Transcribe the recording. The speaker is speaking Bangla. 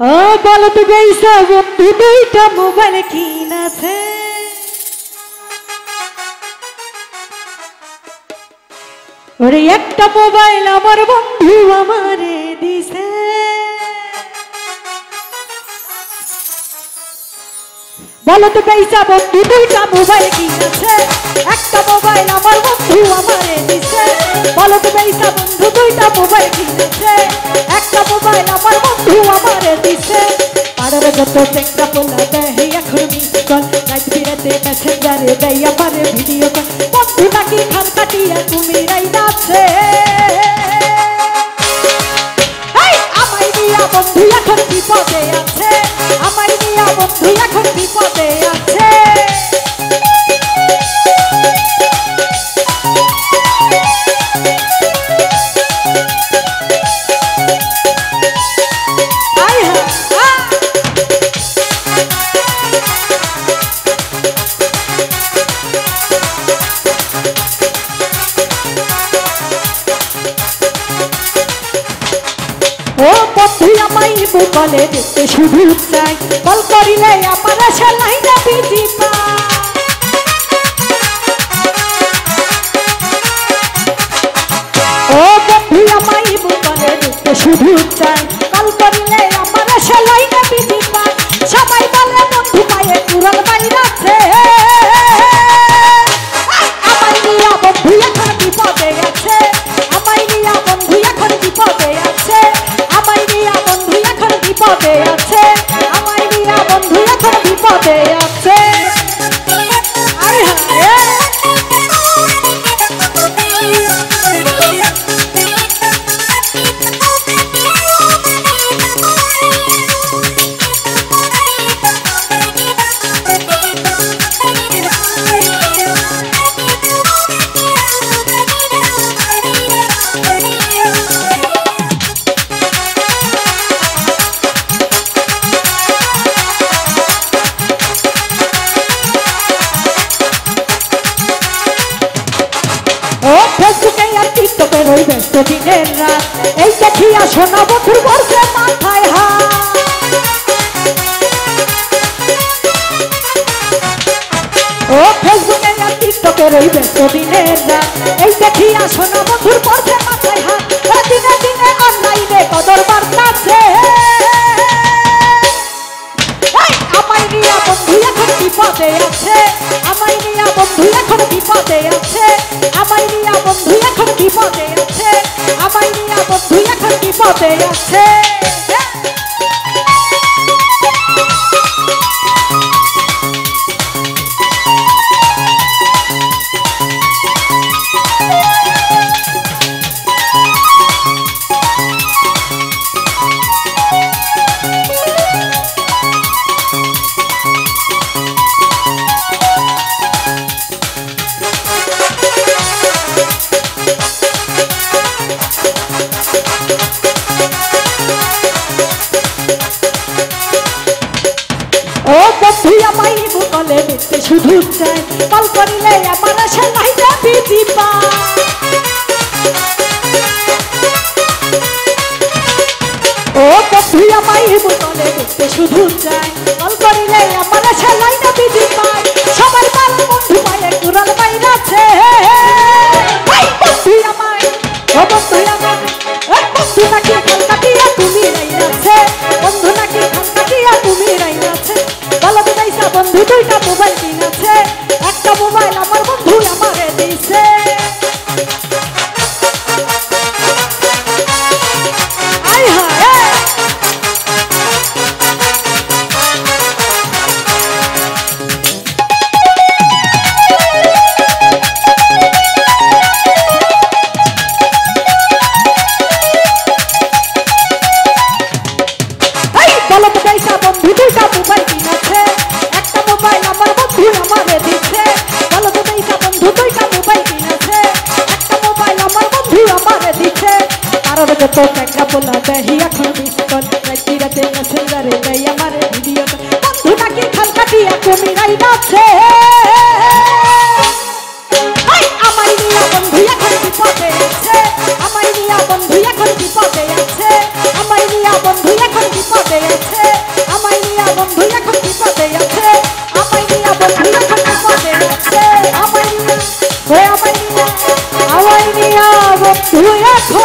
ও বলো তো বেইসা বন্ধু দুইটা মোবাইল কিনেছে ওরে একটা মোবাইল আমার বন্ধু আমারে দিছে বলো তো বেইসা বন্ধু দুইটা মোবাইল কিনেছে একটা মোবাইল আমার বন্ধু আমারে দিছে বলো তো বেইসা বন্ধু দুইটা মোবাইল কিনেছে একটা মোবাইল আমার বন্ধু আমারে দিছে পাড়ার যত চেংড়া পোলা দেয় এখন মিস কল রাত বিরাতে মেসেঞ্জারে দেয় আমার ভিডিও কল বন্ধু নাকি খান কাটিয়া তুমি রাইনাছে আমায় নিয়া বন্ধু এখন বিপদে আছে আমায় নিয়া বন্ধু এখন বিপদে আছে বলে দেখতে শুধু চাই কল করিলে আমার সেলাই না বিজি ও বন্ধু আমায় বলে দেখতে শুধু চাই কল করিলে আমার সেলাই না বিজি সবাই বলে বন্ধু পায়ে তুরল বাইরাছে আমায় নিয়া বন্ধু এখন বিপদে আছে আমায় নিয়া বন্ধু এখন বিপদে আছে আমায় নিয়া বন্ধু এখন বিপদে আছে আমায় নিয়া বন্ধু এখন বিপদে আছে ব্যস্ত দিনের রাত এই দেখিয়া সোনা বন্ধুর বসে মাথায় হাত ও ফেসবুকে আর টিকটকের ওই ব্যস্ত দিনের রাত এই দেখিয়া সোনা বন্ধুর বসে মাথায় হাত দিনে দিনে অনলাইনে কদর বাড়তাছে আমায় নিয়া বন্ধু এখন বিপদে আছে আমায় নিয়া বন্ধু এখন বিপদে আছে আমায় নিয়া বন্ধু এখন বিপদে আছে আমায় নিয়া বন্ধু এখন বিপদে আছে দেখতে শুধু চাই কল করিলে আমার সেলাই না বিজি ও বন্ধু আমায় বলে দেখতে শুধু চাই কল করিলে আমার সেলাই না বিজি সবাই বলে বন্ধু পায়ে কুড়াল বাইরাছে বন্ধু আমায় ও বন্ধু আমায় বন্ধু নাকি খান কাটিয়া তুমি রাইনাছে বন্ধু নাকি খান কাটিয়া তুমি রাইনাছে বলো তো বেইসা বন্ধু দুইটা মোবাইল কিনেছে একটা মোবাইল আমার বন্ধু আমারে দিছে বলো তো বেইসা বন্ধু দুইটা মোবাইল কিনেছে একটা মোবাইল আমার বন্ধু আমারে দিছে বলো তো বেইসা বন্ধু দুইটা মোবাইল কিনেছে একটা মোবাইল আমার বন্ধু আমারে দিছে কারণ যত চেংড়া পোলা দেয় এখন মিস কল রাত বিরাতে মেসেঞ্জারে দেয় আমার ভিডিও বন্ধু নাকি খান কাটিয়া তুমি রাইনাছে আমায় নিয়া বন্ধু এখন বিপদে আছে আমায় নিয়া বন্ধু এখন বিপদে আছে আমায় নিয়া বন্ধু এখন বিপদে আছে বন্ধু এখন বিপদে আছে আমায় নিয়া বন্ধু এখন বিপদে আছে আমায় নিয়া বন্ধু এখন